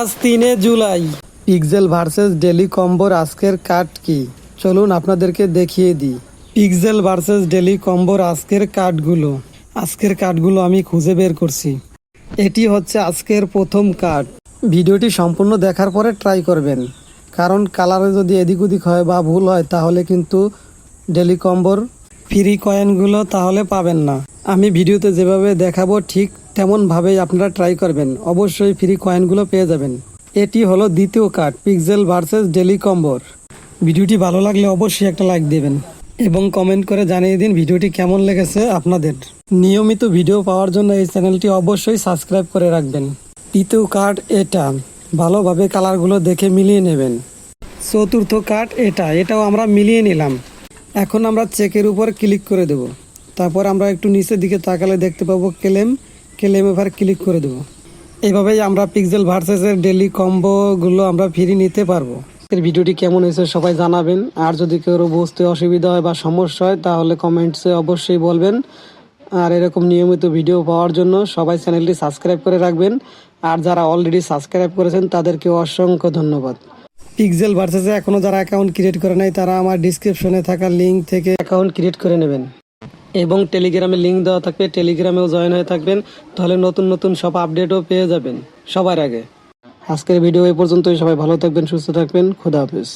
আজ 3 July. Pixel versus daily কম্বোর আজকের card কি, চলুন আপনাদেরকে দেখিয়ে দিই। পিক্সেল ভার্সেস ডেলি কম্বোর আজকের কার্ডগুলো আমি খুঁজে বের করছি। এটি হচ্ছে আজকের প্রথম কার্ড। ভিডিওটি সম্পূর্ণ দেখার পরে ট্রাই করবেন, কারণ কালারে যদি এদিক ওদিক হয় বা ভুল হয় তাহলে কিন্তু ডেলি কম্বোর ফ্রি কয়েনগুলো তাহলে পাবেন না। আমি ভিডিওতে যেভাবে দেখাবো ঠিক তেমনভাবেই আপনারা ট্রাই করবেন, অবশ্যই ফ্রি কয়েনগুলো পেয়ে যাবেন। এটি হলো দ্বিতীয় কার্ড পিক্সেল ভার্সেস ডেলি কম্বোর। ভিডিওটি ভালো লাগলে অবশ্যই একটা লাইক দেবেন এবং কমেন্ট করে জানিয়ে দিন ভিডিওটি কেমন লেগেছে আপনাদের। নিয়মিত ভিডিও পাওয়ার জন্য এই চ্যানেলটি অবশ্যই সাবস্ক্রাইব করে রাখবেন। তৃতীয় কার্ড এটা, ভালোভাবে কালারগুলো দেখে মিলিয়ে নেবেন। চতুর্থ কার্ড এটাও আমরা মিলিয়ে নিলাম। এখন আমরা চেকের উপর ক্লিক করে দেব। তারপর আমরা একটু নিচের দিকে তাকালে দেখতে পাবো ক্লেম এবার ক্লিক করে দেব। এইভাবেই আমরা পিক্সেল ভার্সেসের ডেলি কম্বোগুলো আমরা ফ্রি নিতে পারবো। এর ভিডিওটি কেমন হয়েছে সবাই জানাবেন। আর যদি কেউ বুঝতে অসুবিধা হয় বা সমস্যা হয় তাহলে কমেন্টসে অবশ্যই বলবেন। আর এরকম নিয়মিত ভিডিও পাওয়ার জন্য সবাই চ্যানেলটি সাবস্ক্রাইব করে রাখবেন। আর যারা অলরেডি সাবস্ক্রাইব করেছেন তাদেরকে অসংখ্য ধন্যবাদ। পিক্সেল ভার্সেসে এখনও যারা অ্যাকাউন্ট ক্রিয়েট করে নাই তারা আমার ডিসক্রিপশনে থাকা লিঙ্ক থেকে অ্যাকাউন্ট ক্রিয়েট করে নেবেন এবং টেলিগ্রামে লিঙ্ক দেওয়া থাকবে, টেলিগ্রামেও জয়েন হয়ে থাকবেন, তাহলে নতুন নতুন সব আপডেটও পেয়ে যাবেন সবার আগে। আজকের ভিডিও এই পর্যন্তই। সবাই ভালো থাকবেন, সুস্থ থাকবেন, খোদা হাফেজ।